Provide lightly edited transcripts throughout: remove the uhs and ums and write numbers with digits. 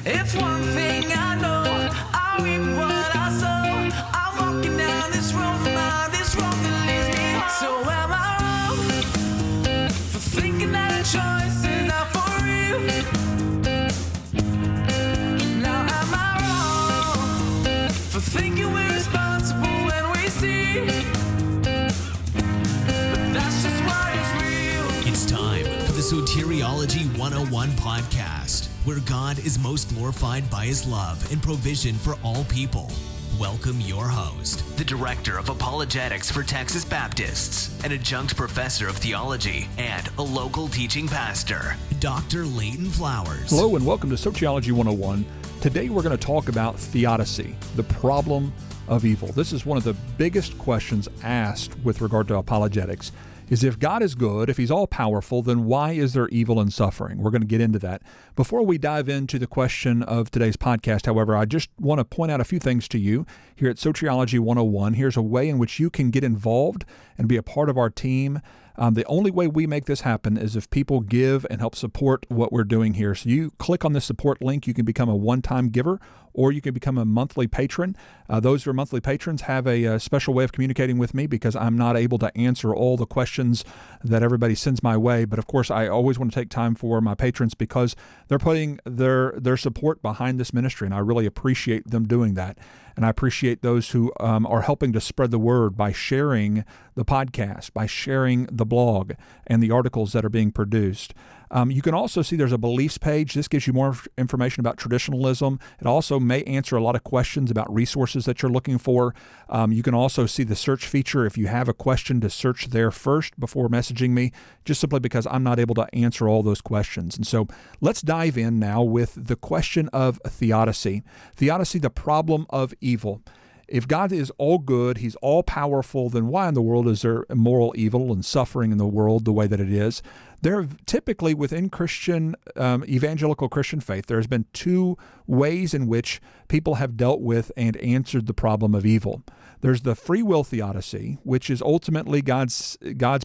It's one thing I know, I reap what I sow. I'm walking down this road of mine, this road that leads me home. So am I wrong for thinking that choices are for real? Now am I wrong for thinking we're responsible when we see? But that's just what is real. It's time for the Soteriology 101 podcast, where God is most glorified by his love and provision for all people. Welcome your host, the Director of Apologetics for Texas Baptists, an adjunct professor of theology, and a local teaching pastor, Dr. Leighton Flowers. Hello and welcome to Soteriology 101. Today we're going to talk about theodicy, the problem of evil. This is one of the biggest questions asked with regard to apologetics. Is if God is good, if he's all-powerful, then why is there evil and suffering? We're going to get into that. Before we dive into the question of today's podcast, however, I just want to point out a few things to you here at Soteriology 101. Here's a way in which you can get involved and be a part of our team. The only way we make this happen is if people give and help support what we're doing here. So you click on the support link, you can become a one-time giver, or you can become a monthly patron. Those who are monthly patrons have a special way of communicating with me because I'm not able to answer all the questions that everybody sends my way. But of course, I always want to take time for my patrons because they're putting their support behind this ministry, and I really appreciate them doing that. And I appreciate those who are helping to spread the word by sharing the podcast, by sharing the blog and the articles that are being produced. You can also see there's a beliefs page. This gives you more information about traditionalism. It also may answer a lot of questions about resources that you're looking for. You can also see the search feature if you have a question to search there first before messaging me, just simply because I'm not able to answer all those questions. And so let's dive in now with the question of theodicy. Theodicy, the problem of evil. If God is all good, he's all powerful, then why in the world is there moral evil and suffering in the world the way that it is? There have typically within Christian, evangelical Christian faith, there's been two ways in which people have dealt with and answered the problem of evil. There's the free will theodicy, which is ultimately God's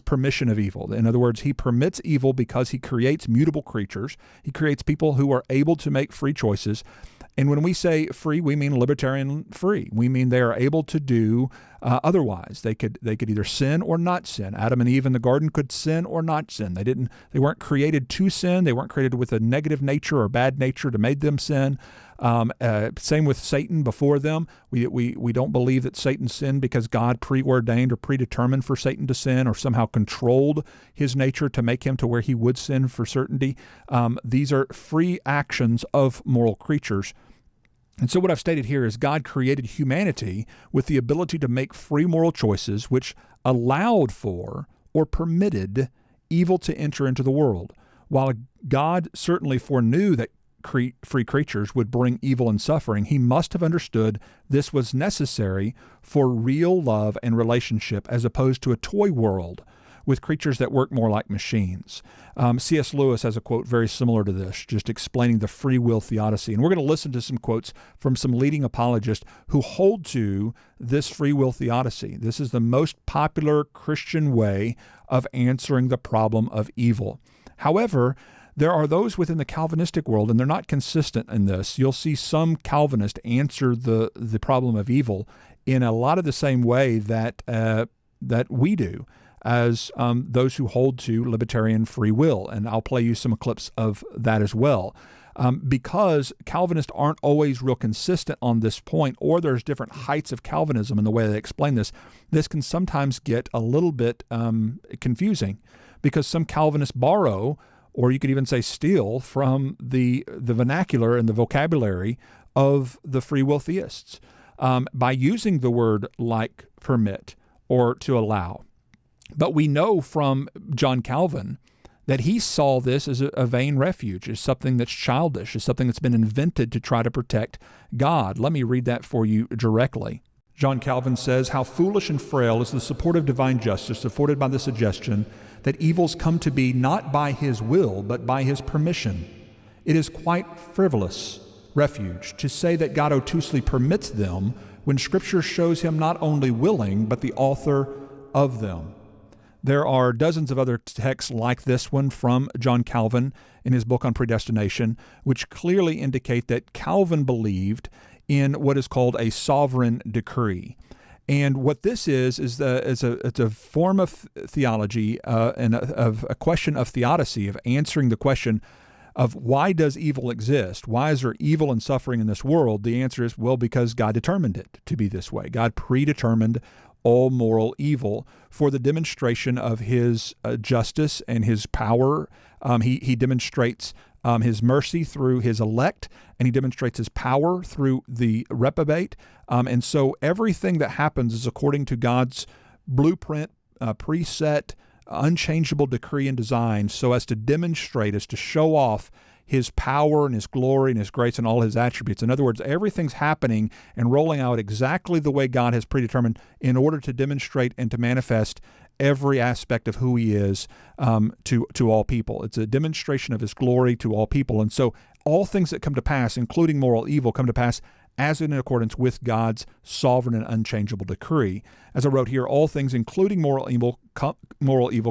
permission of evil. In other words, he permits evil because he creates mutable creatures. He creates people who are able to make free choices. And when we say free, we mean libertarian free. We mean they are able to do otherwise. They could either sin or not sin. Adam and Eve in the garden could sin or not sin. They weren't created to sin. They weren't created with a negative nature or bad nature to make them sin. Same with Satan before them. We don't believe that Satan sinned because God preordained or predetermined for Satan to sin or somehow controlled his nature to make him to where he would sin for certainty. These are free actions of moral creatures. And so what I've stated here is God created humanity with the ability to make free moral choices which allowed for or permitted evil to enter into the world. While God certainly foreknew that free creatures would bring evil and suffering, he must have understood this was necessary for real love and relationship as opposed to a toy world with creatures that work more like machines. C.S. Lewis has a quote very similar to this, just explaining the free will theodicy. And we're going to listen to some quotes from some leading apologists who hold to this free will theodicy. This is the most popular Christian way of answering the problem of evil. However, there are those within the Calvinistic world, and they're not consistent in this. You'll see some Calvinists answer the problem of evil in a lot of the same way that we do as those who hold to libertarian free will. And I'll play you some clips of that as well. Because Calvinists aren't always real consistent on this point, or there's different heights of Calvinism in the way they explain this, this can sometimes get a little bit confusing because some Calvinists borrow, or you could even say steal, from the vernacular and the vocabulary of the free will theists by using the word like permit or to allow. But we know from John Calvin that he saw this as a vain refuge, as something that's childish, as something that's been invented to try to protect God. Let me read that for you directly. John Calvin says, "How foolish and frail is the support of divine justice afforded by the suggestion that evils come to be not by his will, but by his permission. It is quite frivolous refuge to say that God obtusely permits them when Scripture shows him not only willing, but the author of them." There are dozens of other texts like this one from John Calvin in his book on predestination, which clearly indicate that Calvin believed in what is called a sovereign decree. And what this is it's a form of theology and of a question of theodicy, of answering the question of why does evil exist? Why is there evil and suffering in this world? The answer is, well, because God determined it to be this way. God predetermined all moral evil for the demonstration of his justice and his power. He demonstrates his mercy through his elect, and he demonstrates his power through the reprobate. And so everything that happens is according to God's blueprint, preset, unchangeable decree and design, so as to demonstrate, as to show off his power and his glory and his grace and all his attributes. In other words, everything's happening and rolling out exactly the way God has predetermined in order to demonstrate and to manifest every aspect of who he is to all people. It's a demonstration of his glory to all people. And so all things that come to pass, including moral evil, come to pass as in accordance with God's sovereign and unchangeable decree. As I wrote here, all things, including moral evil,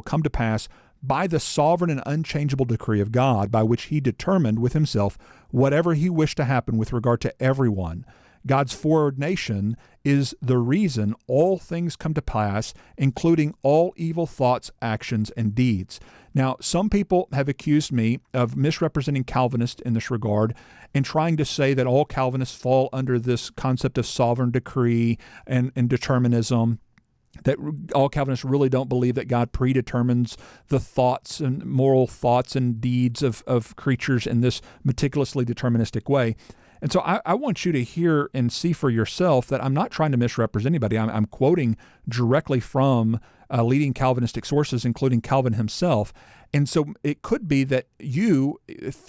come to pass by the sovereign and unchangeable decree of God, by which he determined with himself whatever he wished to happen with regard to everyone. God's foreordination is the reason all things come to pass, including all evil thoughts, actions, and deeds. Now, some people have accused me of misrepresenting Calvinists in this regard and trying to say that all Calvinists fall under this concept of sovereign decree and determinism, that all Calvinists really don't believe that God predetermines the thoughts and moral thoughts and deeds of creatures in this meticulously deterministic way. And so I want you to hear and see for yourself that I'm not trying to misrepresent anybody. I'm quoting directly from leading Calvinistic sources, including Calvin himself. And so it could be that you,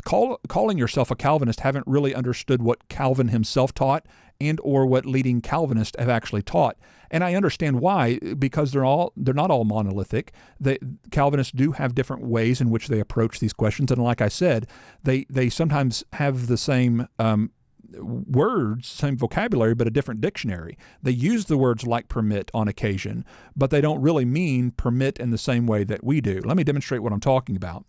calling yourself a Calvinist, haven't really understood what Calvin himself taught and or what leading Calvinists have actually taught. And I understand why, because they're not all monolithic. Calvinists do have different ways in which they approach these questions. And like I said, they sometimes have the same words, same vocabulary, but a different dictionary. They use the words like permit on occasion, but they don't really mean permit in the same way that we do. Let me demonstrate what I'm talking about.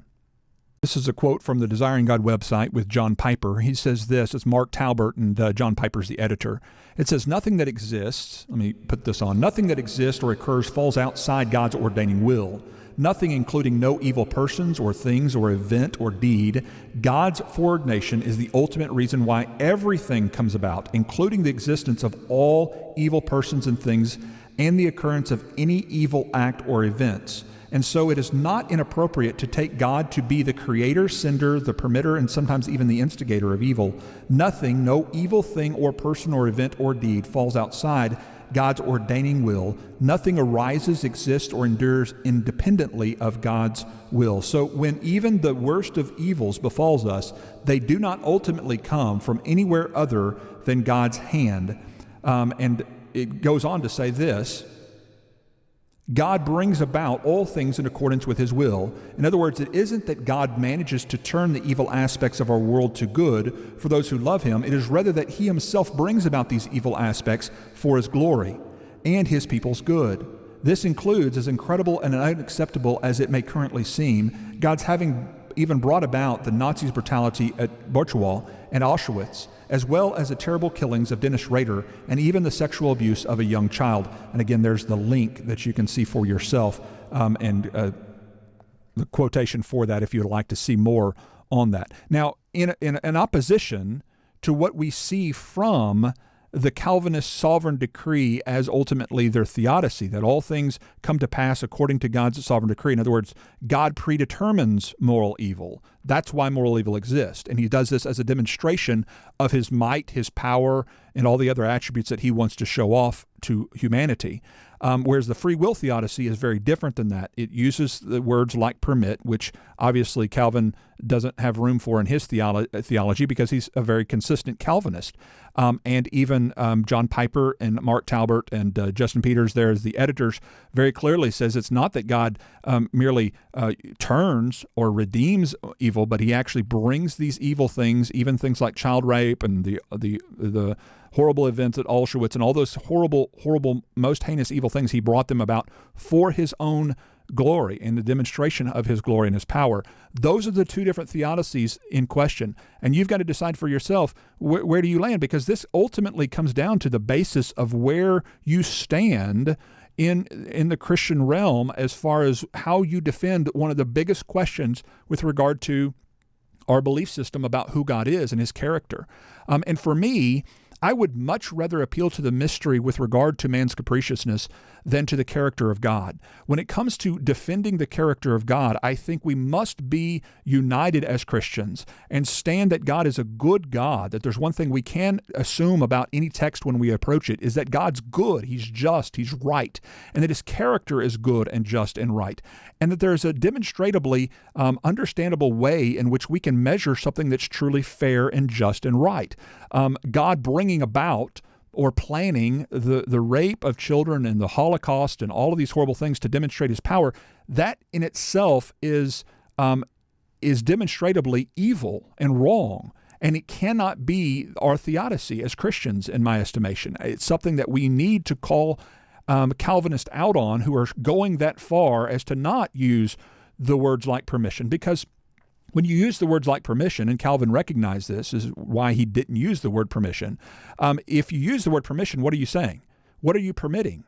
This is a quote from the Desiring God website with John Piper. He says this, it's Mark Talbert, and John Piper's the editor. It says, nothing that exists, let me put this on, nothing that exists or occurs falls outside God's ordaining will. Nothing, including no evil persons or things or event or deed. God's foreordination is the ultimate reason why everything comes about, including the existence of all evil persons and things and the occurrence of any evil act or events. And so it is not inappropriate to take God to be the creator, sender, the permitter, and sometimes even the instigator of evil. Nothing, no evil thing or person or event or deed falls outside God's ordaining will. Nothing arises, exists, or endures independently of God's will. So when even the worst of evils befalls us, they do not ultimately come from anywhere other than God's hand. And it goes on to say this, God brings about all things in accordance with his will. In other words, it isn't that God manages to turn the evil aspects of our world to good for those who love him. It is rather that he himself brings about these evil aspects for his glory and his people's good. This includes, as incredible and unacceptable as it may currently seem, God's having even brought about the Nazis' brutality at Buchenwald and Auschwitz, as well as the terrible killings of Dennis Rader and even the sexual abuse of a young child. And again, there's the link that you can see for yourself and the quotation for that if you'd like to see more on that. Now, in opposition to what we see from the Calvinist sovereign decree as ultimately their theodicy, that all things come to pass according to God's sovereign decree. In other words, God predetermines moral evil. That's why moral evil exists. And he does this as a demonstration of his might, his power, and all the other attributes that he wants to show off to humanity. Whereas the free will theodicy is very different than that. It uses the words like permit, which obviously Calvin doesn't have room for in his theology because he's a very consistent Calvinist. And even John Piper and Mark Talbert and Justin Peters there as the editors very clearly says it's not that God merely turns or redeems evil, but he actually brings these evil things, even things like child rape and the horrible events at Auschwitz and all those horrible, most heinous evil things, he brought them about for his own glory and the demonstration of his glory and his power. Those are the two different theodicies in question. And you've got to decide for yourself, where do you land? Because this ultimately comes down to the basis of where you stand in the Christian realm as far as how you defend one of the biggest questions with regard to our belief system about who God is and his character. And for me, I would much rather appeal to the mystery with regard to man's capriciousness than to the character of God. When it comes to defending the character of God, I think we must be united as Christians and stand that God is a good God, that there's one thing we can assume about any text when we approach it, is that God's good, he's just, he's right, and that his character is good and just and right, and that there's a demonstrably understandable way in which we can measure something that's truly fair and just and right. God bringing about or planning the rape of children and the Holocaust and all of these horrible things to demonstrate his power, that in itself is demonstrably evil and wrong. And it cannot be our theodicy as Christians, in my estimation. It's something that we need to call Calvinists out on, who are going that far as to not use the words like permission, because when you use the words like permission, and Calvin recognized this, is why he didn't use the word permission. If you use the word permission, what are you saying? What are you permitting?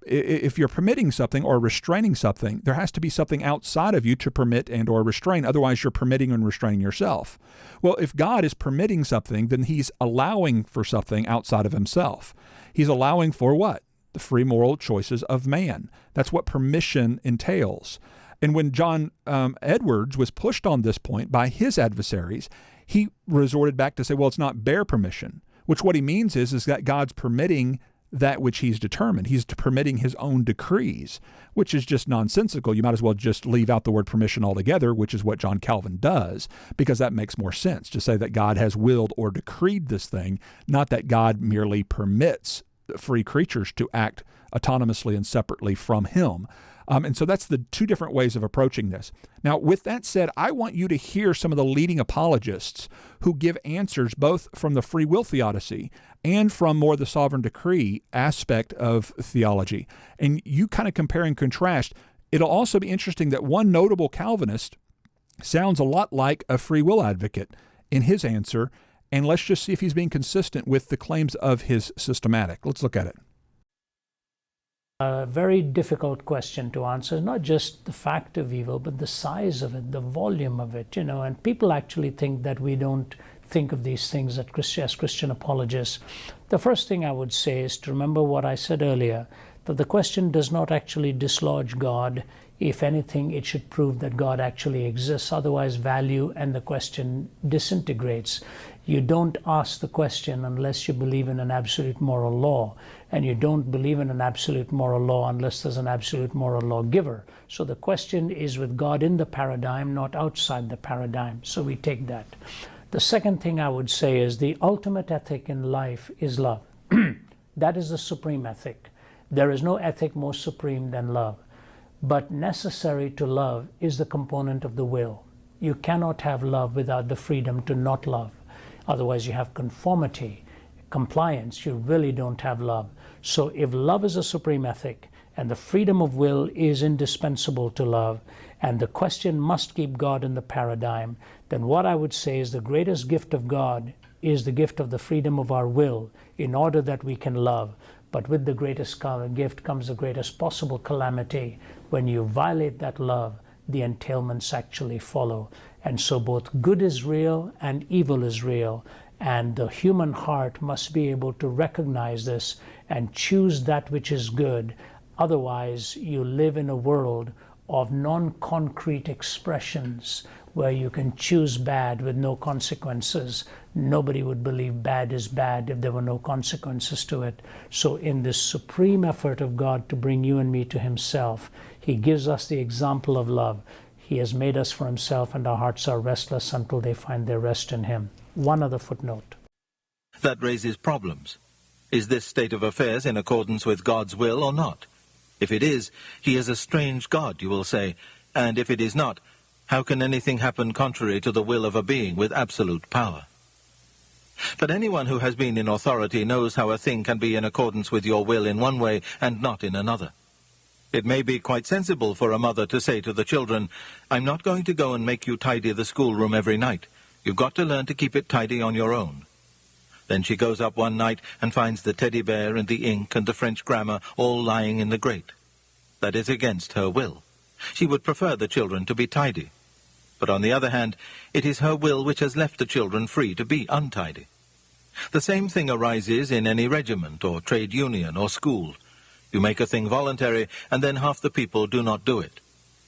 If you're permitting something or restraining something, there has to be something outside of you to permit and or restrain. Otherwise, you're permitting and restraining yourself. Well, if God is permitting something, then he's allowing for something outside of himself. He's allowing for what? The free moral choices of man. That's what permission entails. And when John Edwards was pushed on this point by his adversaries, he resorted back to say, well, it's not bare permission, which what he means is that God's permitting that which he's determined. He's permitting his own decrees, which is just nonsensical. You might as well just leave out the word permission altogether, which is what John Calvin does, because that makes more sense to say that God has willed or decreed this thing, not that God merely permits free creatures to act autonomously and separately from him. And so that's the two different ways of approaching this. Now, with that said, I want you to hear some of the leading apologists who give answers both from the free will theodicy and from more the sovereign decree aspect of theology. And you kind of compare and contrast. It'll also be interesting that one notable Calvinist sounds a lot like a free will advocate in his answer. And let's just see if he's being consistent with the claims of his systematic. Let's look at it. A very difficult question to answer, not just the fact of evil, but the size of it, the volume of it, and people actually think that we don't think of these things as Christian apologists. The first thing I would say is to remember what I said earlier, that the question does not actually dislodge God. If anything, it should prove that God actually exists. Otherwise, value and the question disintegrates. You don't ask the question unless you believe in an absolute moral law. And you don't believe in an absolute moral law unless there's an absolute moral lawgiver. So the question is with God in the paradigm, not outside the paradigm. So we take that. The second thing I would say is the ultimate ethic in life is love. That is the supreme ethic. There is no ethic more supreme than love. But necessary to love is the component of the will. You cannot have love without the freedom to not love. Otherwise you have conformity, compliance. You really don't have love. So if love is a supreme ethic and the freedom of will is indispensable to love, and the question must keep God in the paradigm, then what I would say is the greatest gift of God is the gift of the freedom of our will in order that we can love. But with the greatest gift comes the greatest possible calamity. When you violate that love, the entailments actually follow. And so both good is real and evil is real. And the human heart must be able to recognize this and choose that which is good. Otherwise, you live in a world of non-concrete expressions where you can choose bad with no consequences. Nobody would believe bad is bad if there were no consequences to it. So in this supreme effort of God to bring you and me to himself, he gives us the example of love. He has made us for himself, and our hearts are restless until they find their rest in him. One other footnote. That raises problems. Is this state of affairs in accordance with God's will or not? If it is, he is a strange God, you will say, and if it is not, how can anything happen contrary to the will of a being with absolute power? But anyone who has been in authority knows how a thing can be in accordance with your will in one way and not in another. It may be quite sensible for a mother to say to the children, "I'm not going to go and make you tidy the schoolroom every night. You've got to learn to keep it tidy on your own." Then she goes up one night and finds the teddy bear and the ink and the French grammar all lying in the grate. That is against her will. She would prefer the children to be tidy. But on the other hand, it is her will which has left the children free to be untidy. The same thing arises in any regiment or trade union or school. You make a thing voluntary, and then half the people do not do it.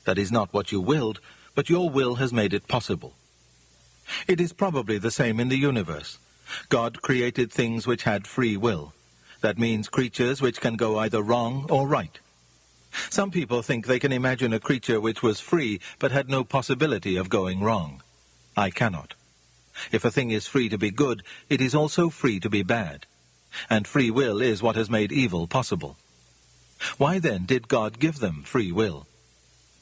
That is not what you willed, but your will has made it possible. It is probably the same in the universe. God created things which had free will. That means creatures which can go either wrong or right. Some people think they can imagine a creature which was free but had no possibility of going wrong. I cannot. If a thing is free to be good, it is also free to be bad. And free will is what has made evil possible. Why then did God give them free will?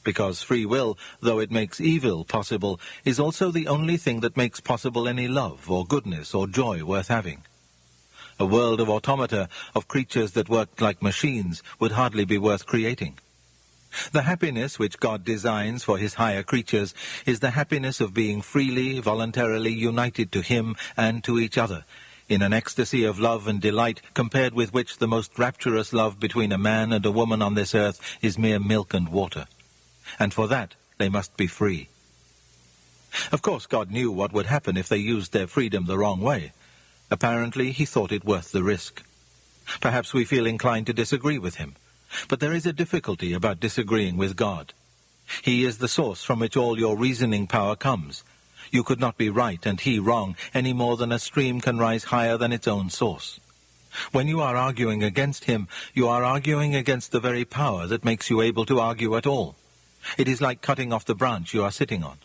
Because free will, though it makes evil possible, is also the only thing that makes possible any love or goodness or joy worth having. A world of automata, of creatures that worked like machines, would hardly be worth creating. The happiness which God designs for his higher creatures is the happiness of being freely, voluntarily united to him and to each other, in an ecstasy of love and delight compared with which the most rapturous love between a man and a woman on this earth is mere milk and water. And for that they must be free. Of course, God knew what would happen if they used their freedom the wrong way. Apparently, he thought it worth the risk. Perhaps we feel inclined to disagree with him. But there is a difficulty about disagreeing with God. He is the source from which all your reasoning power comes. You could not be right and he wrong any more than a stream can rise higher than its own source. When you are arguing against him, you are arguing against the very power that makes you able to argue at all. It is like cutting off the branch you are sitting on.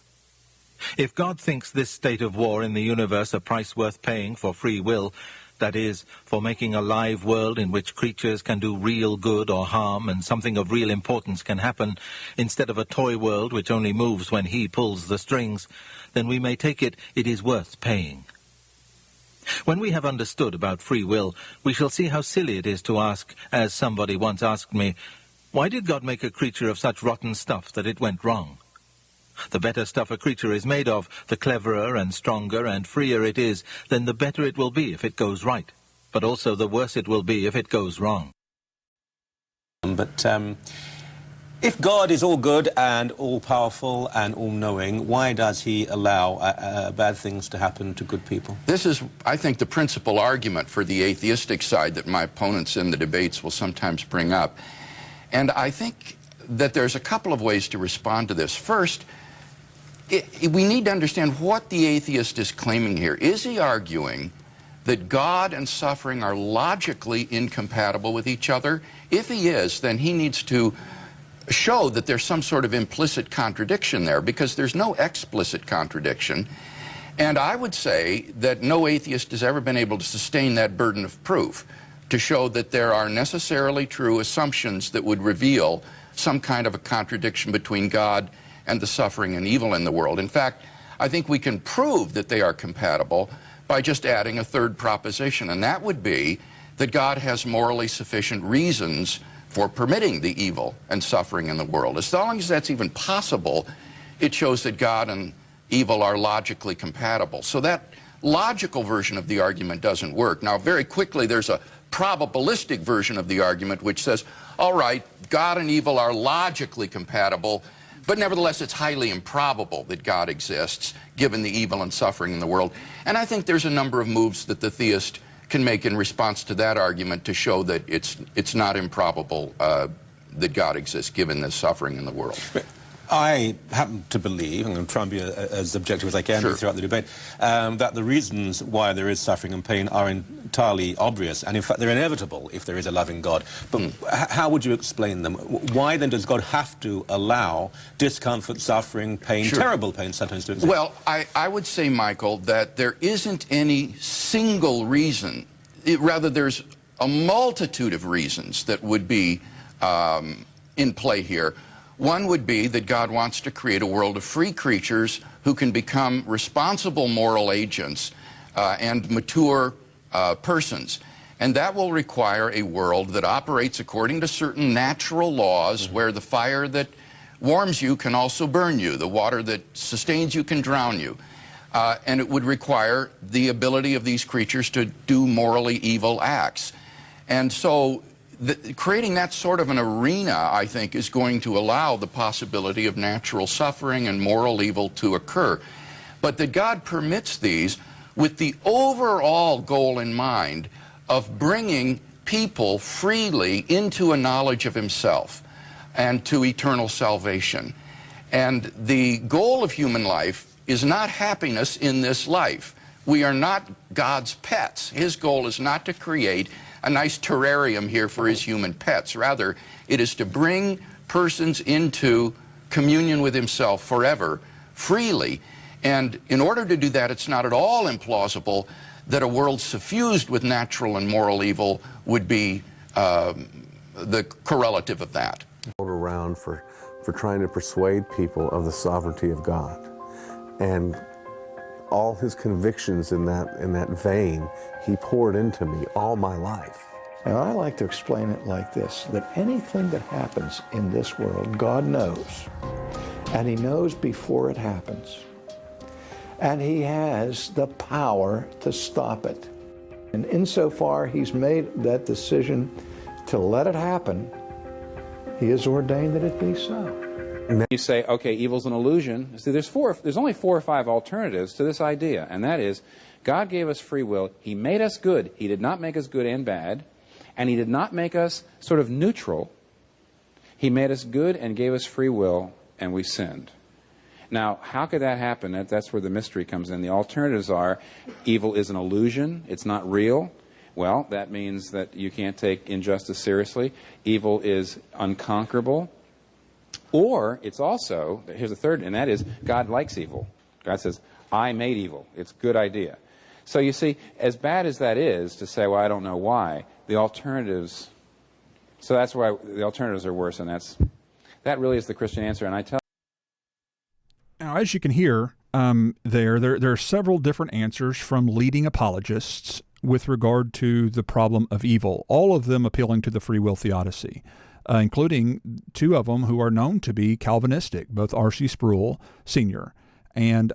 If God thinks this state of war in the universe a price worth paying for free will, that is, for making a live world in which creatures can do real good or harm and something of real importance can happen, instead of a toy world which only moves when he pulls the strings, then we may take it is worth paying. When we have understood about free will, we shall see how silly it is to ask, as somebody once asked me, why did God make a creature of such rotten stuff that it went wrong? The better stuff a creature is made of, the cleverer and stronger and freer it is, then the better it will be if it goes right, but also the worse it will be if it goes wrong. But if God is all good and all-powerful and all-knowing, why does he allow bad things to happen to good people? This is, I think, the principal argument for the atheistic side that my opponents in the debates will sometimes bring up. And I think that there's a couple of ways to respond to this. First, we need to understand what the atheist is claiming here. Is he arguing that God and suffering are logically incompatible with each other? If he is, then he needs to show that there's some sort of implicit contradiction there, because there's no explicit contradiction. And I would say that no atheist has ever been able to sustain that burden of proof, to show that there are necessarily true assumptions that would reveal some kind of a contradiction between God and the suffering and evil in the world. In fact, I think we can prove that they are compatible by just adding a third proposition, and that would be that God has morally sufficient reasons for permitting the evil and suffering in the world. As long as that's even possible, it shows that God and evil are logically compatible. So that logical version of the argument doesn't work. Now, very quickly, there's a probabilistic version of the argument which says, all right, God and evil are logically compatible, but nevertheless, it's highly improbable that God exists, given the evil and suffering in the world. And I think there's a number of moves that the theist can make in response to that argument to show that it's not improbable that God exists, given the suffering in the world. I happen to believe, I'm going to try and be as objective as I can throughout the debate, that the reasons why there is suffering and pain are entirely obvious, and in fact they're inevitable if there is a loving God. But how would you explain them? Why then does God have to allow discomfort, suffering, pain, terrible pain sometimes to exist? Well, I would say, Michael, that there isn't any single reason. Rather, there's a multitude of reasons that would be in play here. One would be that God wants to create a world of free creatures who can become responsible moral agents and mature persons. And that will require a world that operates according to certain natural laws, where the fire that warms you can also burn you, the water that sustains you can drown you. And it would require the ability of these creatures to do morally evil acts. And so creating that sort of an arena, I think, is going to allow the possibility of natural suffering and moral evil to occur. But that God permits these with the overall goal in mind of bringing people freely into a knowledge of himself and to eternal salvation. And the goal of human life is not happiness in this life. We are not God's pets. His goal is not to create a nice terrarium here for his human pets. Rather, it is to bring persons into communion with himself forever, freely. And in order to do that, it's not at all implausible that a world suffused with natural and moral evil would be the correlative of that. Around for trying to persuade people of the sovereignty of God. And all his convictions in that vein, he poured into me all my life. Now, I like to explain it like this, that anything that happens in this world, God knows. And he knows before it happens. And he has the power to stop it. And insofar he's made that decision to let it happen, he has ordained that it be so. You say, okay, evil's an illusion. See, there's only 4 or 5 alternatives to this idea, and that is, God gave us free will. He made us good. He did not make us good and bad, and he did not make us sort of neutral. He made us good and gave us free will, and we sinned. Now, how could that happen? That's where the mystery comes in. The alternatives are, evil is an illusion. It's not real. Well, that means that you can't take injustice seriously. Evil is unconquerable. Or it's also, here's the third, and that is, God likes evil. God says, I made evil. It's a good idea. So you see, as bad as that is to say, well, I don't know why, the alternatives, so that's why the alternatives are worse, and that really is the Christian answer. And I tell Now, as you can hear, there are several different answers from leading apologists with regard to the problem of evil, all of them appealing to the free will theodicy. Including 2 of them who are known to be Calvinistic. Both R.C. Sproul, Sr., and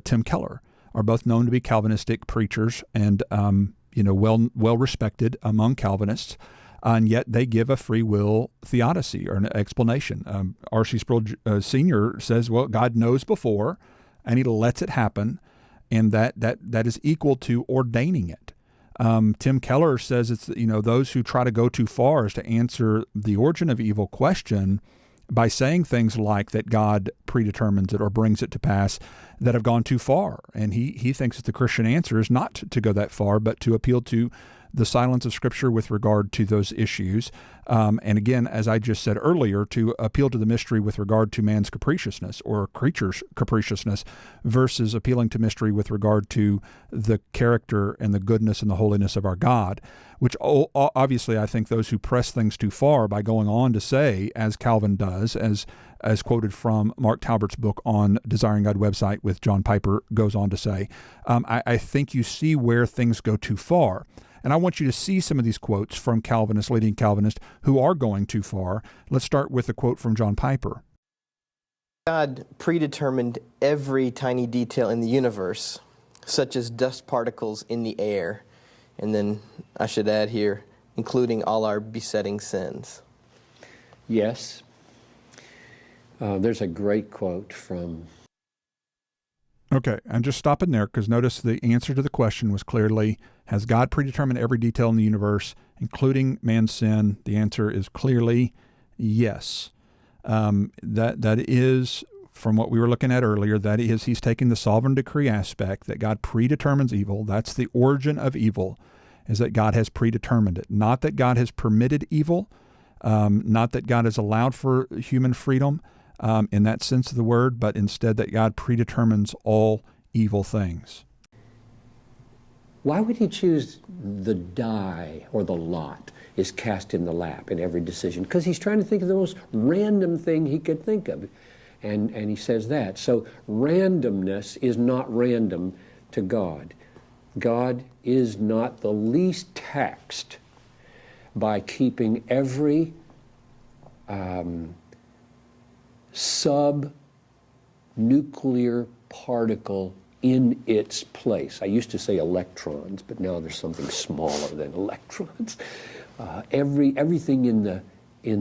Tim Keller are both known to be Calvinistic preachers and well respected among Calvinists. And yet they give a free will theodicy or an explanation. R.C. Sproul Sr. says, well, God knows before, and he lets it happen, and that is equal to ordaining it. Tim Keller says it's, those who try to go too far as to answer the origin of evil question by saying things like that God predetermines it or brings it to pass that have gone too far. And he thinks that the Christian answer is not to go that far, but to appeal to the silence of Scripture with regard to those issues. And again, as I just said earlier, to appeal to the mystery with regard to man's capriciousness or creature's capriciousness versus appealing to mystery with regard to the character and the goodness and the holiness of our God, which obviously I think those who press things too far by going on to say, as Calvin does, as quoted from Mark Talbert's book on Desiring God website with John Piper goes on to say, I think you see where things go too far. And I want you to see some of these quotes from Calvinists, leading Calvinists, who are going too far. Let's start with a quote from John Piper. God predetermined every tiny detail in the universe, such as dust particles in the air, and then I should add here, including all our besetting sins. Yes. There's a great quote from... Okay, and just stopping there, because notice the answer to the question was clearly, has God predetermined every detail in the universe, including man's sin? The answer is clearly yes. That is, from what we were looking at earlier, that is, he's taking the sovereign decree aspect, that God predetermines evil. That's the origin of evil, is that God has predetermined it. Not that God has permitted evil, not that God has allowed for human freedom, in that sense of the word, but instead that God predetermines all evil things. Why would he choose the die or the lot is cast in the lap in every decision? Because he's trying to think of the most random thing he could think of. And he says that. So randomness is not random to God. God is not the least taxed by keeping every sub-nuclear particle in its place. I used to say electrons, but now there's something smaller than electrons. Everything in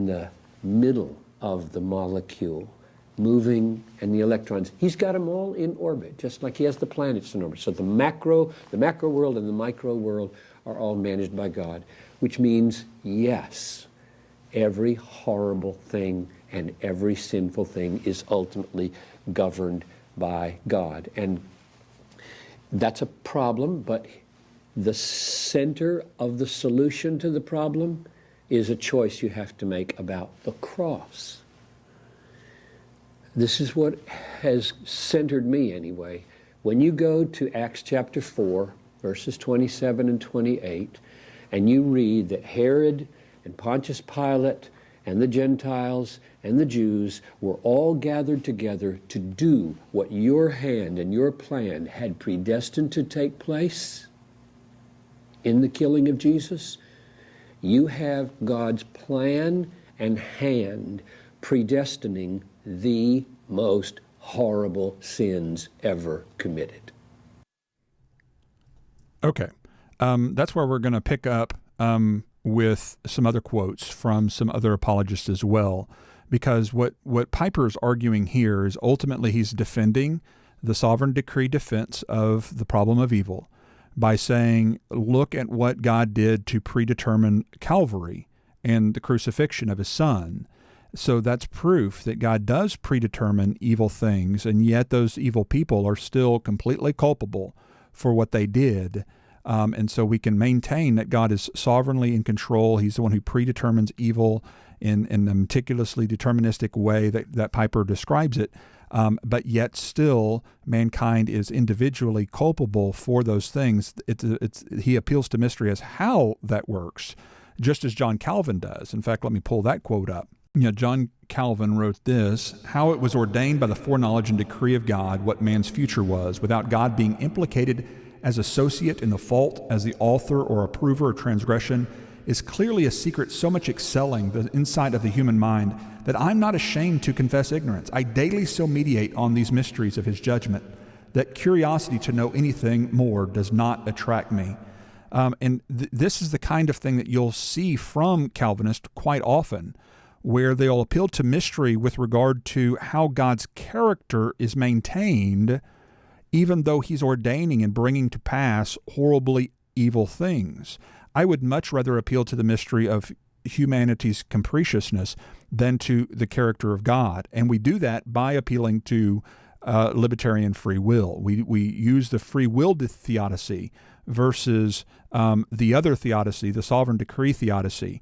the middle of the molecule moving, and the electrons, he's got them all in orbit, just like he has the planets in orbit. So the macro world and the micro world are all managed by God, which means, yes, every horrible thing and every sinful thing is ultimately governed by God. And that's a problem, but the center of the solution to the problem is a choice you have to make about the cross. This is what has centered me anyway. When you go to Acts chapter 4, verses 27 and 28, and you read that Herod and Pontius Pilate and the Gentiles and the Jews were all gathered together to do what your hand and your plan had predestined to take place in the killing of Jesus, you have God's plan and hand predestining the most horrible sins ever committed. Okay. That's where we're going to pick up with some other quotes from some other apologists as well, because what Piper is arguing here is ultimately he's defending the sovereign decree defense of the problem of evil by saying, look at what God did to predetermine Calvary and the crucifixion of his son. So that's proof that God does predetermine evil things, and yet those evil people are still completely culpable for what they did. And so we can maintain that God is sovereignly in control. He's the one who predetermines evil in a meticulously deterministic way that Piper describes it. But yet still, mankind is individually culpable for those things. He appeals to mystery as how that works, just as John Calvin does. In fact, let me pull that quote up. John Calvin wrote this: how it was ordained by the foreknowledge and decree of God what man's future was, without God being implicated as associate in the fault, as the author or approver of transgression, is clearly a secret so much excelling the insight of the human mind that I'm not ashamed to confess ignorance. I daily so meditate on these mysteries of his judgment that curiosity to know anything more does not attract me. This is the kind of thing that you'll see from Calvinists quite often, where they'll appeal to mystery with regard to how God's character is maintained, even though he's ordaining and bringing to pass horribly evil things. I would much rather appeal to the mystery of humanity's capriciousness than to the character of God. And we do that by appealing to libertarian free will. We use the free will theodicy versus the other theodicy, the sovereign decree theodicy,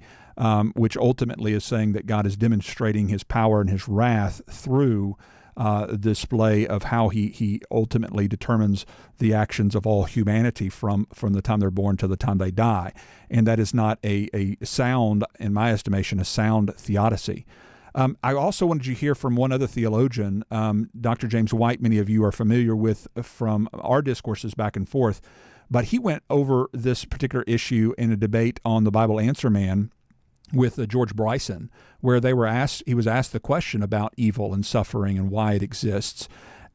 which ultimately is saying that God is demonstrating his power and his wrath through display of how he ultimately determines the actions of all humanity from the time they're born to the time they die. And that is not a sound, in my estimation, a sound theodicy. I also wanted you to hear from one other theologian, Dr. James White, many of you are familiar with from our discourses back and forth, but he went over this particular issue in a debate on the Bible Answer Man with George Bryson, where he was asked the question about evil and suffering and why it exists.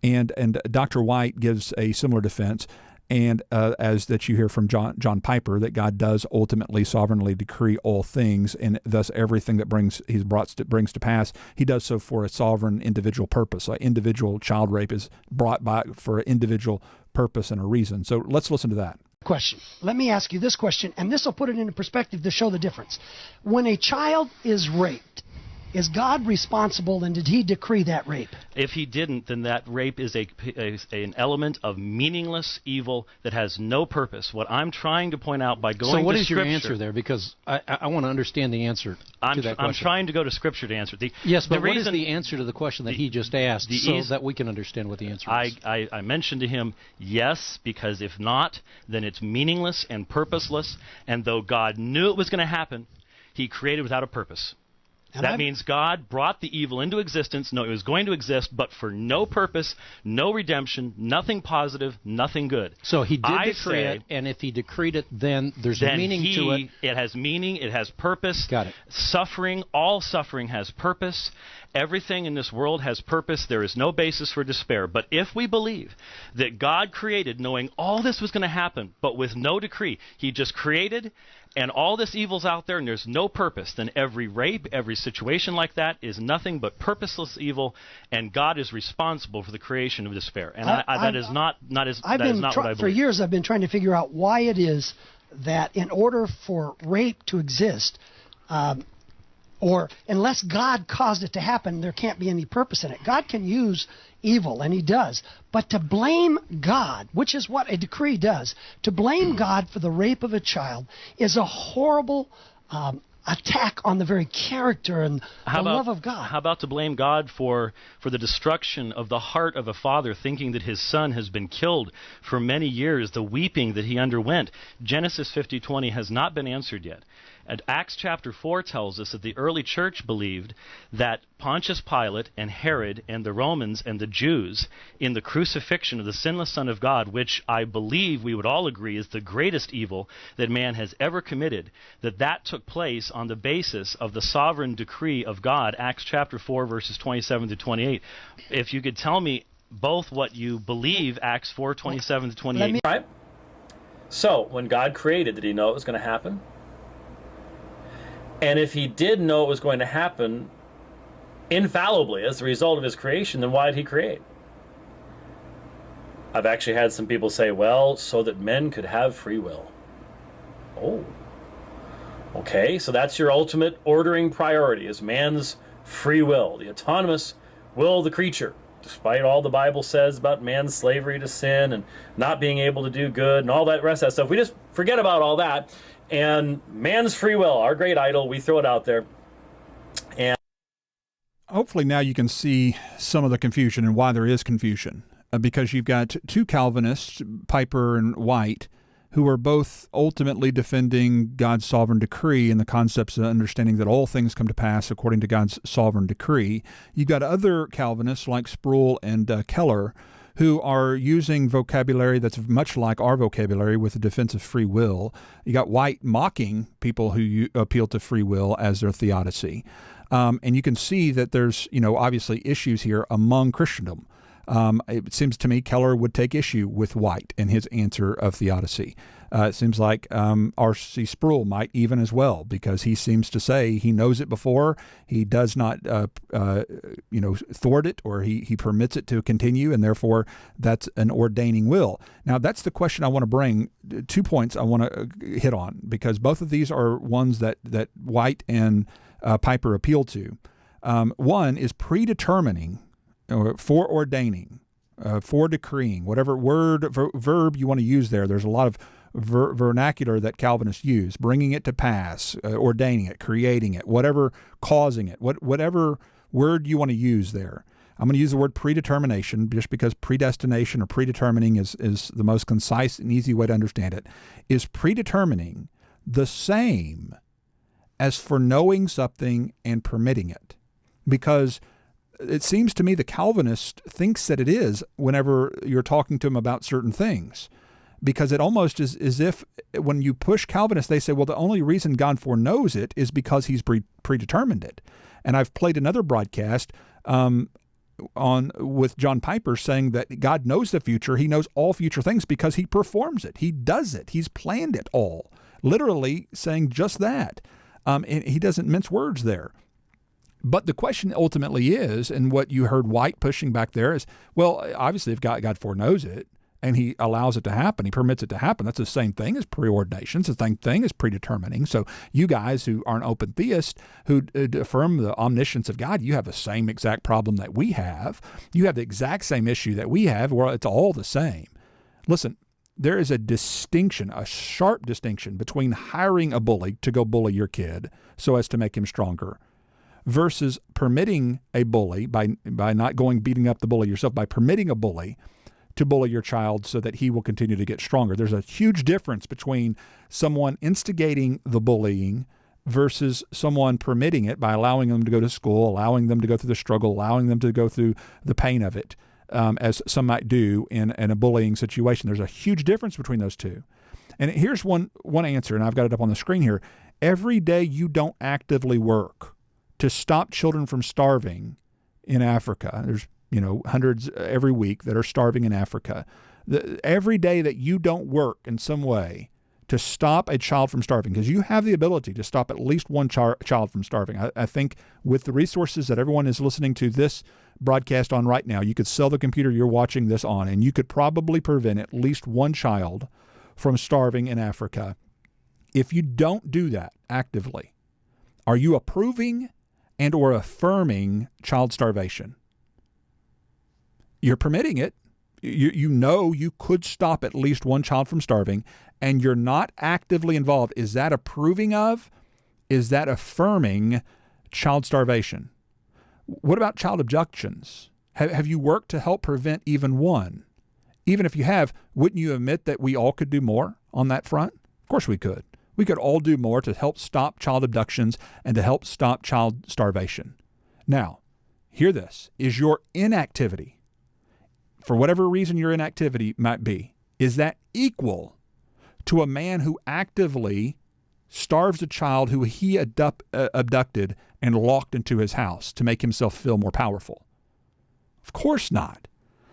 And Dr. White gives a similar defense, and as that you hear from John Piper, that God does ultimately sovereignly decree all things, and thus everything that brings to pass, he does so for a sovereign individual purpose. Like individual child rape is brought by for an individual purpose and a reason. So let's listen to that. Question. Let me ask you this question, and this will put it into perspective to show the difference. When a child is raped, is God responsible, and did he decree that rape? If he didn't, then that rape is an element of meaningless evil that has no purpose. What I'm trying to point out by going to Scripture... So what is your answer there? Because I want to understand the answer to that question. I'm trying to go to Scripture to answer it. Yes, but what is the answer to the question that he just asked so that we can understand what the answer is? I mentioned to him, yes, because if not, then it's meaningless and purposeless, and though God knew it was going to happen, he created without a purpose. That means God brought the evil into existence. No, it was going to exist, but for no purpose, no redemption, nothing positive, nothing good. So he did decree it, and if he decreed it, then there's meaning to it. It has meaning, it has purpose. Got it. Suffering, all suffering has purpose. Everything in this world has purpose. There is no basis for despair. But if we believe that God created knowing all this was going to happen, but with no decree, he just created, and all this evil's out there and there's no purpose, then every rape, every situation like that is nothing but purposeless evil, and God is responsible for the creation of despair. And that is not what I believe. For years I've been trying to figure out why it is that in order for rape to exist, or unless God caused it to happen, there can't be any purpose in it. God can use evil, and he does. But to blame God, which is what a decree does, to blame God for the rape of a child is a horrible attack on the very character and love of God. How about to blame God for the destruction of the heart of a father, thinking that his son has been killed for many years, the weeping that he underwent? Genesis 50:20 has not been answered yet. And Acts chapter 4 tells us that the early church believed that Pontius Pilate and Herod and the Romans and the Jews, in the crucifixion of the sinless Son of God, which I believe we would all agree is the greatest evil that man has ever committed, that took place on the basis of the sovereign decree of God, Acts chapter 4, verses 27 to 28. If you could tell me both what you believe, Acts 4, 27 to 28. Right. So, when God created, did he know it was going to happen? And if he did know it was going to happen infallibly as the result of his creation, then why did he create? I've actually had some people say, well, so that men could have free will. Oh. Okay, so that's your ultimate ordering priority, is man's free will, the autonomous will of the creature, despite all the Bible says about man's slavery to sin and not being able to do good and all that rest of that stuff. We just forget about all that. And man's free will, our great idol, we throw it out there. And hopefully now you can see some of the confusion and why there is confusion. Because you've got two Calvinists, Piper and White, who are both ultimately defending God's sovereign decree and the concepts of understanding that all things come to pass according to God's sovereign decree. You've got other Calvinists like Sproul and Keller, who are using vocabulary that's much like our vocabulary with the defense of free will. You got White mocking people who appeal to free will as their theodicy. And you can see that there's, obviously issues here among Christendom. It seems to me Keller would take issue with White and his answer of theodicy. It seems like R.C. Sproul might even as well, because he seems to say he knows it before. He does not, thwart it, or he permits it to continue, and therefore that's an ordaining will. Now, that's the question I want to bring. 2 points I want to hit on, because both of these are ones that White and Piper appeal to. One is predetermining, foreordaining, for decreeing, whatever verb you want to use there. There's a lot of vernacular that Calvinists use, bringing it to pass, ordaining it, creating it, whatever, causing it, whatever word you want to use there. I'm going to use the word predetermination just because predestination or predetermining is the most concise and easy way to understand it. Is predetermining the same as foreknowing something and permitting it? Because it seems to me the Calvinist thinks that it is whenever you're talking to him about certain things. Because it almost is as if when you push Calvinists, they say, well, the only reason God foreknows it is because he's predetermined it. And I've played another broadcast with John Piper saying that God knows the future. He knows all future things because he performs it. He does it. He's planned it all. Literally saying just that. And he doesn't mince words there. But the question ultimately is, and what you heard White pushing back there is, well, obviously if God foreknows it, and he allows it to happen, he permits it to happen, that's the same thing as preordination, it's the same thing as predetermining. So you guys who aren't open theists, who affirm the omniscience of God, you have the same exact problem that we have. You have the exact same issue that we have, where it's all the same. Listen, there is a distinction, a sharp distinction between hiring a bully to go bully your kid so as to make him stronger, versus permitting a bully by not going beating up the bully yourself, by permitting a bully to bully your child so that he will continue to get stronger. There's a huge difference between someone instigating the bullying versus someone permitting it by allowing them to go to school, allowing them to go through the struggle, allowing them to go through the pain of it, as some might do in a bullying situation. There's a huge difference between those two. And here's one answer, and I've got it up on the screen here. Every day you don't actively work to stop children from starving in Africa, there's hundreds every week that are starving in Africa. Every day that you don't work in some way to stop a child from starving, because you have the ability to stop at least one child from starving. I think with the resources that everyone is listening to this broadcast on right now, you could sell the computer you're watching this on, and you could probably prevent at least one child from starving in Africa. If you don't do that actively, are you approving and or affirming child starvation? You're permitting it. You know you could stop at least one child from starving, and you're not actively involved. Is that approving of? Is that affirming child starvation? What about child abductions? Have you worked to help prevent even one? Even if you have, wouldn't you admit that we all could do more on that front? Of course we could. We could all do more to help stop child abductions and to help stop child starvation. Now, hear this. Is your inactivity, for whatever reason your inactivity might be, is that equal to a man who actively starves a child who he abducted and locked into his house to make himself feel more powerful? Of course not.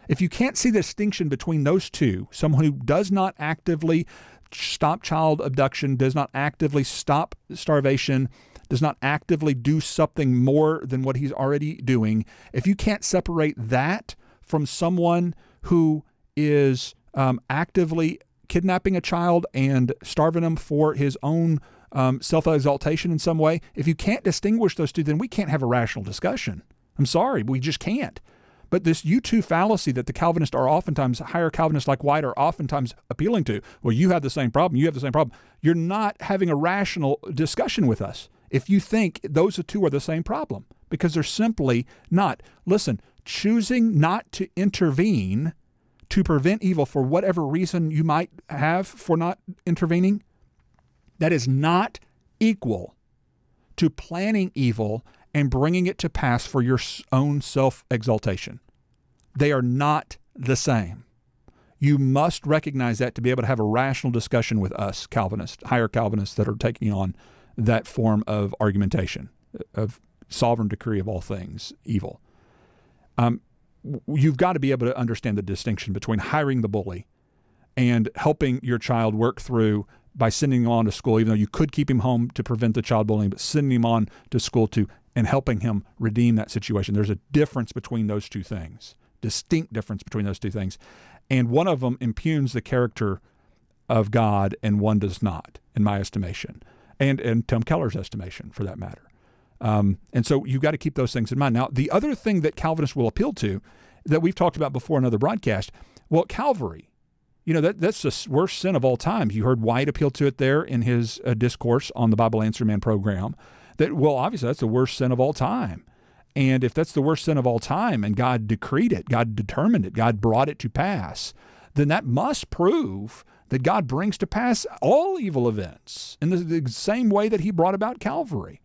If you can't see the distinction between those two, someone who does not actively stop child abduction, does not actively stop starvation, does not actively do something more than what he's already doing, if you can't separate that from someone who is actively kidnapping a child and starving them for his own self-exaltation in some way, if you can't distinguish those two, then we can't have a rational discussion. I'm sorry, we just can't. But this U2 fallacy that the Calvinists are oftentimes, higher Calvinists like White are oftentimes appealing to, well, you have the same problem, you have the same problem. You're not having a rational discussion with us if you think those two are the same problem, because they're simply not. Listen, choosing not to intervene to prevent evil for whatever reason you might have for not intervening, that is not equal to planning evil and bringing it to pass for your own self-exaltation. They are not the same. You must recognize that to be able to have a rational discussion with us Calvinists, higher Calvinists that are taking on that form of argumentation, of sovereign decree of all things evil. You've got to be able to understand the distinction between hiring the bully and helping your child work through by sending him on to school, even though you could keep him home to prevent the child bullying, but sending him on to school and helping him redeem that situation. There's a difference between those two things, distinct difference between those two things. And one of them impugns the character of God and one does not, in my estimation, and Tim Keller's estimation for that matter. And so you've got to keep those things in mind. Now, the other thing that Calvinists will appeal to that we've talked about before in another broadcast, well, Calvary, that's the worst sin of all time. You heard White appeal to it there in his discourse on the Bible Answer Man program. That, well, obviously that's the worst sin of all time. And if that's the worst sin of all time and God decreed it, God determined it, God brought it to pass, then that must prove that God brings to pass all evil events in the same way that he brought about Calvary.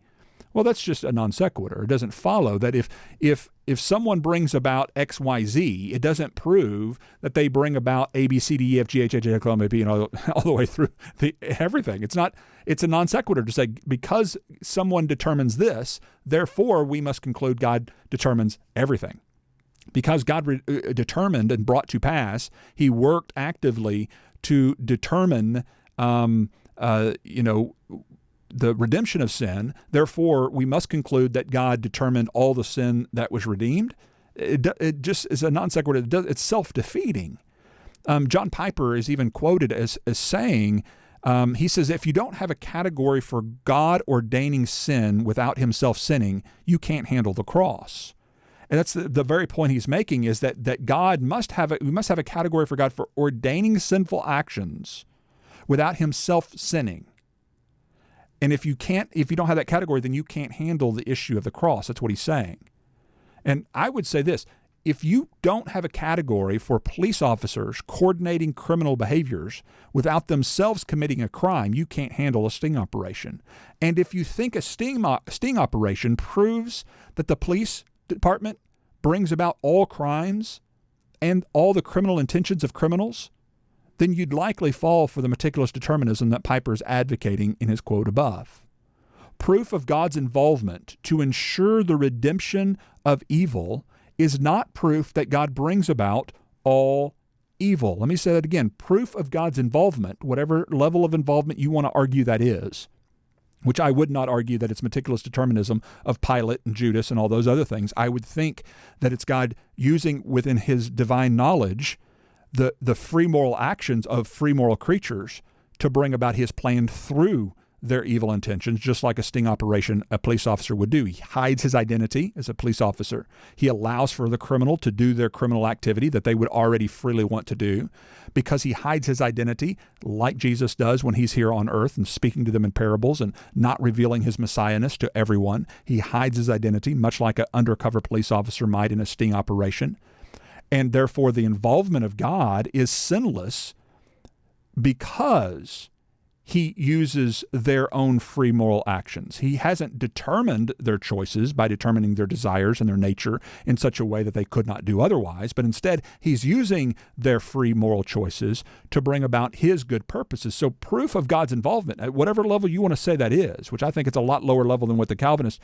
Well, that's just a non-sequitur. It doesn't follow that if someone brings about X, Y, Z, it doesn't prove that they bring about A, B, C, D, E, F, G, H, I, J, K, L, M, N, P, all the way through everything. It's a non-sequitur to say because someone determines this, therefore we must conclude God determines everything. Because God determined and brought to pass, he worked actively to determine, the redemption of sin. Therefore, we must conclude that God determined all the sin that was redeemed. It just is a non sequitur. It's self-defeating. John Piper is even quoted as saying, he says, if you don't have a category for God ordaining sin without himself sinning, you can't handle the cross. And that's the very point he's making, is that God must have we must have a category for God for ordaining sinful actions without himself sinning. And if you don't have that category, then you can't handle the issue of the cross. That's what he's saying. And I would say this, if you don't have a category for police officers coordinating criminal behaviors without themselves committing a crime, you can't handle a sting operation. And if you think a sting operation proves that the police department brings about all crimes and all the criminal intentions of criminals, then you'd likely fall for the meticulous determinism that Piper's advocating in his quote above. Proof of God's involvement to ensure the redemption of evil is not proof that God brings about all evil. Let me say that again. Proof of God's involvement, whatever level of involvement you want to argue that is, which I would not argue that it's meticulous determinism of Pilate and Judas and all those other things. I would think that it's God using within his divine knowledge the free moral actions of free moral creatures to bring about his plan through their evil intentions, just like a sting operation a police officer would do. He hides his identity as a police officer. He allows for the criminal to do their criminal activity that they would already freely want to do. Because he hides his identity, like Jesus does when he's here on earth and speaking to them in parables and not revealing his messiahness to everyone. He hides his identity, much like an undercover police officer might in a sting operation. And therefore, the involvement of God is sinless because he uses their own free moral actions. He hasn't determined their choices by determining their desires and their nature in such a way that they could not do otherwise, but instead he's using their free moral choices to bring about his good purposes. So proof of God's involvement, at whatever level you want to say that is, which I think it's a lot lower level than what the Calvinist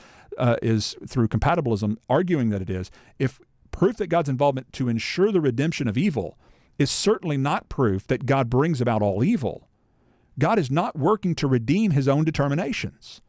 is through compatibilism arguing that it is, if proof that God's involvement to ensure the redemption of evil is certainly not proof that God brings about all evil. God is not working to redeem his own determinations.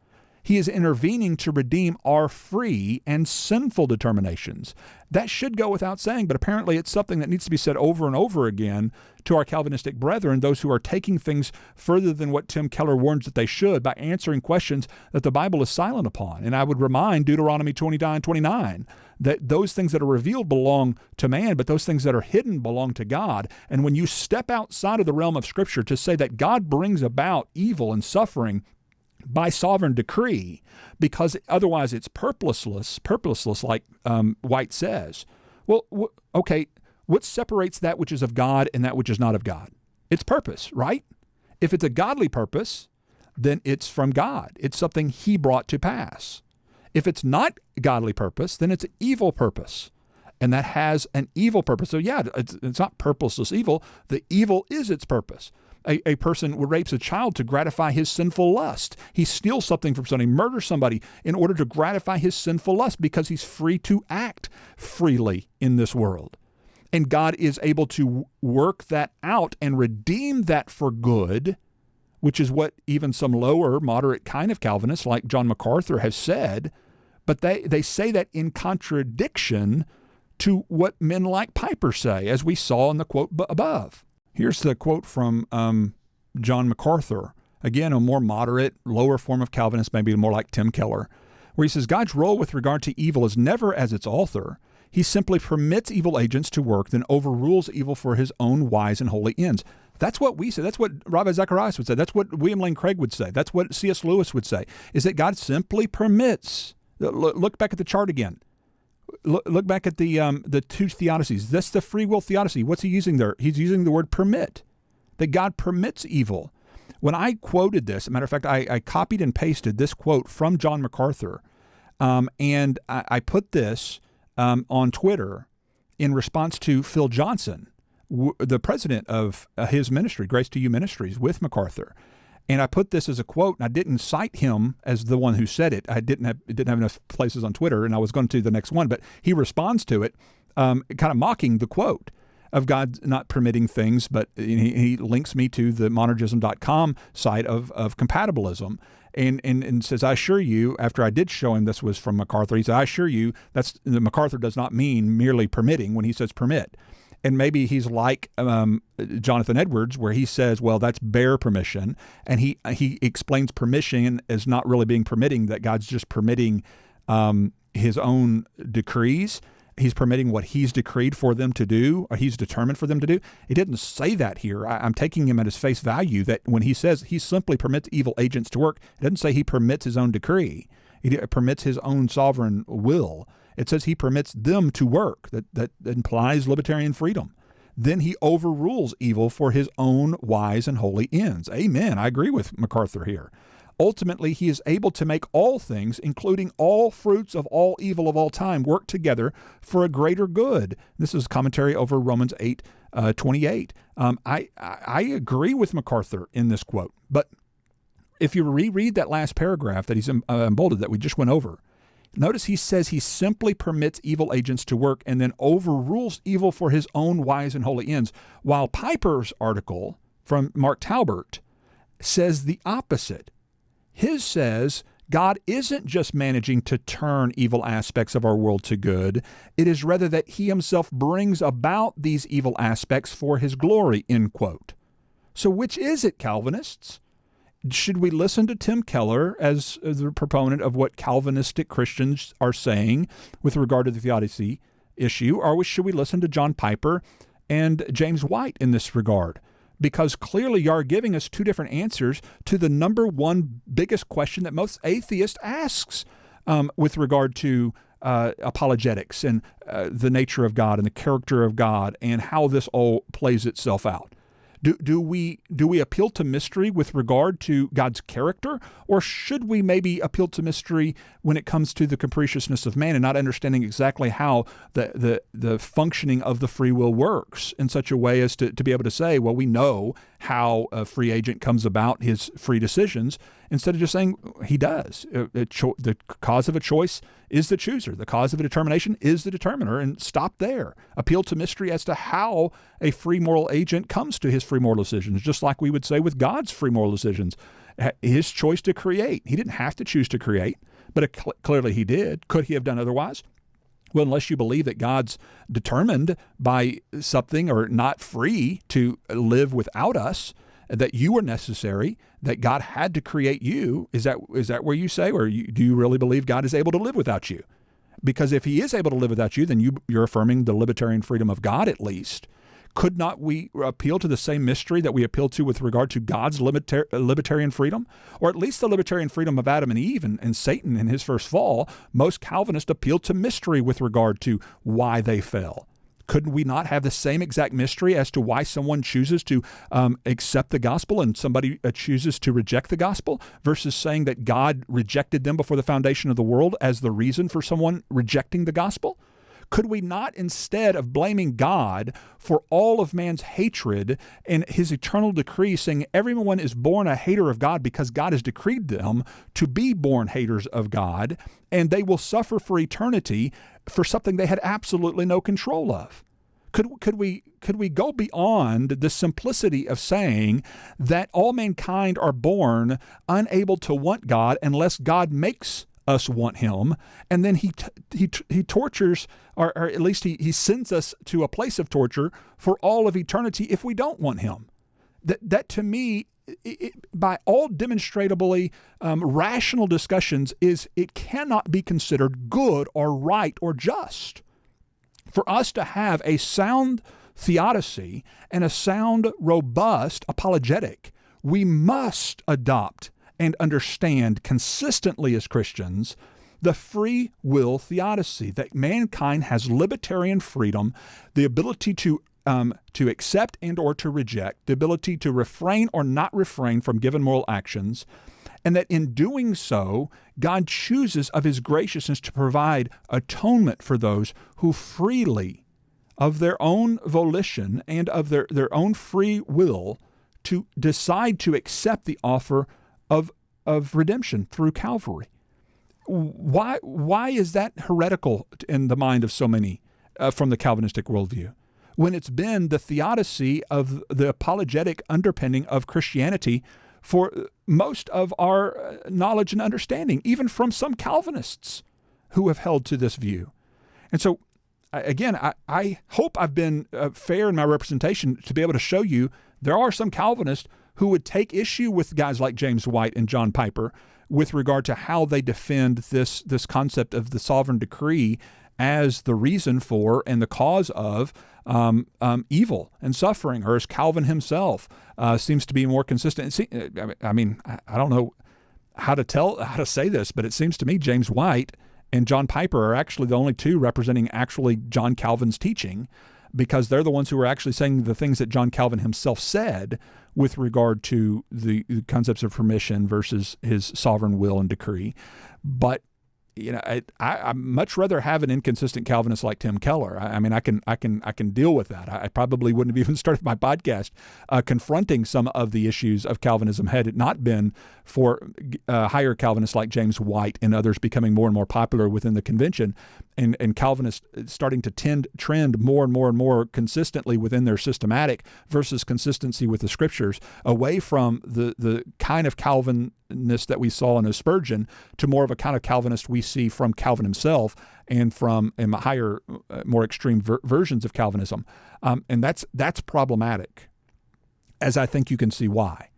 He is intervening to redeem our free and sinful determinations. That should go without saying, but apparently it's something that needs to be said over and over again to our Calvinistic brethren, those who are taking things further than what Tim Keller warns that they should by answering questions that the Bible is silent upon. And I would remind Deuteronomy 29:29 that those things that are revealed belong to man, but those things that are hidden belong to God. And when you step outside of the realm of Scripture to say that God brings about evil and suffering by sovereign decree, because otherwise it's purposeless, like White says. Well, okay, what separates that which is of God and that which is not of God? It's purpose, right? If it's a godly purpose, then it's from God. It's something he brought to pass. If it's not godly purpose, then it's an evil purpose. And that has an evil purpose. So yeah, it's not purposeless evil. The evil is its purpose. A person rapes a child to gratify his sinful lust. He steals something from somebody, murders somebody in order to gratify his sinful lust because he's free to act freely in this world. And God is able to work that out and redeem that for good, which is what even some lower, moderate kind of Calvinists like John MacArthur have said. But they say that in contradiction to what men like Piper say, as we saw in the quote above. Here's the quote from John MacArthur, again, a more moderate, lower form of Calvinist, maybe more like Tim Keller, where he says, God's role with regard to evil is never as its author. He simply permits evil agents to work, then overrules evil for his own wise and holy ends. That's what we say. That's what Ravi Zacharias would say. That's what William Lane Craig would say. That's what C.S. Lewis would say, is that God simply permits. Look back at the chart again. Look back at the two theodicies. That's the free will theodicy. What's he using there? He's using the word permit, that God permits evil. When I quoted this, as a matter of fact, I copied and pasted this quote from John MacArthur, and I put this on Twitter in response to Phil Johnson, the president of his ministry, Grace to You Ministries, with MacArthur. And I put this as a quote, and I didn't cite him as the one who said it. It didn't have enough places on Twitter, and I was going to the next one, but he responds to it, kind of mocking the quote of God not permitting things, but he links me to the monergism.com site of compatibilism, and says, I assure you, after I did show him this was from MacArthur, he said, I assure you, MacArthur does not mean merely permitting when he says permit. And maybe he's like Jonathan Edwards, where he says, well, that's bare permission. And he explains permission as not really being permitting, that God's just permitting his own decrees. He's permitting what he's decreed for them to do, or he's determined for them to do. He didn't say that here. I'm taking him at his face value, that when he says he simply permits evil agents to work, it doesn't say he permits his own decree. He permits his own sovereign will. It says he permits them to work. That implies libertarian freedom. Then he overrules evil for his own wise and holy ends. Amen. I agree with MacArthur here. Ultimately, he is able to make all things, including all fruits of all evil of all time, work together for a greater good. This is commentary over Romans 8:28. I agree with MacArthur in this quote, but if you reread that last paragraph that he's emboldened that we just went over, notice he says he simply permits evil agents to work and then overrules evil for his own wise and holy ends, while Piper's article from Mark Talbert says the opposite. His says God isn't just managing to turn evil aspects of our world to good. It is rather that he himself brings about these evil aspects for his glory, end quote. So which is it, Calvinists? Should we listen to Tim Keller as the proponent of what Calvinistic Christians are saying with regard to the Theodicy issue, or should we listen to John Piper and James White in this regard? Because clearly you are giving us two different answers to the number one biggest question that most atheists asks with regard to apologetics and the nature of God and the character of God and how this all plays itself out. Do we appeal to mystery with regard to God's character, or should we maybe appeal to mystery when it comes to the capriciousness of man and not understanding exactly how the functioning of the free will works in such a way as to be able to say, well, we know how a free agent comes about his free decisions, instead of just saying he does. The cause of a choice is the chooser. The cause of a determination is the determiner, and stop there. Appeal to mystery as to how a free moral agent comes to his free moral decisions, just like we would say with God's free moral decisions. His choice to create. He didn't have to choose to create, but clearly he did. Could he have done otherwise? Well, unless you believe that God's determined by something or not free to live without us, that you are necessary, that God had to create you, is that where you say, or do you really believe God is able to live without you? Because if he is able to live without you, then you're affirming the libertarian freedom of God at least. Could not we appeal to the same mystery that we appeal to with regard to God's libertarian freedom? Or at least the libertarian freedom of Adam and Eve and Satan in his first fall? Most Calvinists appeal to mystery with regard to why they fell. Couldn't we not have the same exact mystery as to why someone chooses to accept the gospel and somebody chooses to reject the gospel, versus saying that God rejected them before the foundation of the world as the reason for someone rejecting the gospel? Could we not, instead of blaming God for all of man's hatred and his eternal decree, saying everyone is born a hater of God because God has decreed them to be born haters of God, and they will suffer for eternity for something they had absolutely no control of? Could we go beyond the simplicity of saying that all mankind are born unable to want God unless God makes us want him, and then he tortures, or at least he sends us to a place of torture for all of eternity if we don't want him? That to me, by all demonstrably rational discussions, it cannot be considered good or right or just. For us to have a sound theodicy and a sound, robust apologetic, we must adopt and understand consistently as Christians the free will theodicy, that mankind has libertarian freedom, the ability to accept and or to reject, the ability to refrain or not refrain from given moral actions, and that in doing so, God chooses of his graciousness to provide atonement for those who freely, of their own volition and of their own free will, to decide to accept the offer of redemption through Calvary. Why is that heretical in the mind of so many from the Calvinistic worldview, when it's been the theodicy of the apologetic underpinning of Christianity for most of our knowledge and understanding, even from some Calvinists who have held to this view? And so, again, I hope I've been fair in my representation to be able to show you there are some Calvinists who would take issue with guys like James White and John Piper with regard to how they defend this concept of the sovereign decree as the reason for and the cause of evil and suffering, or as Calvin himself seems to be more consistent. I mean, I don't know how to say this, but it seems to me James White and John Piper are actually the only two representing actually John Calvin's teaching, because they're the ones who are actually saying the things that John Calvin himself said with regard to the concepts of permission versus his sovereign will and decree. But I'd much rather have an inconsistent Calvinist like Tim Keller. I mean, I can deal with that. I probably wouldn't have even started my podcast confronting some of the issues of Calvinism had it not been for higher Calvinists like James White and others becoming more and more popular within the convention, and Calvinists starting to trend more and more consistently within their systematic versus consistency with the Scriptures, away from the kind of Calvinist that we saw in Spurgeon to more of a kind of Calvinist we see from Calvin himself and from higher, more extreme versions of Calvinism. And that's problematic, as I think you can see why.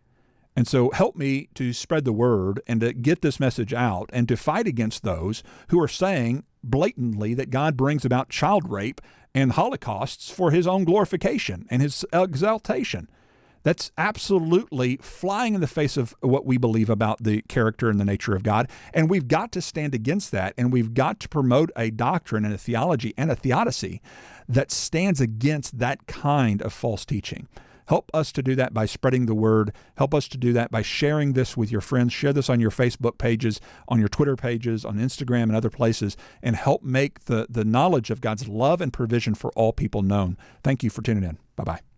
And so help me to spread the word and to get this message out and to fight against those who are saying blatantly that God brings about child rape and holocausts for his own glorification and his exaltation. That's absolutely flying in the face of what we believe about the character and the nature of God. And we've got to stand against that, and we've got to promote a doctrine and a theology and a theodicy that stands against that kind of false teaching. Help us to do that by spreading the word. Help us to do that by sharing this with your friends. Share this on your Facebook pages, on your Twitter pages, on Instagram and other places, and help make the knowledge of God's love and provision for all people known. Thank you for tuning in. Bye-bye.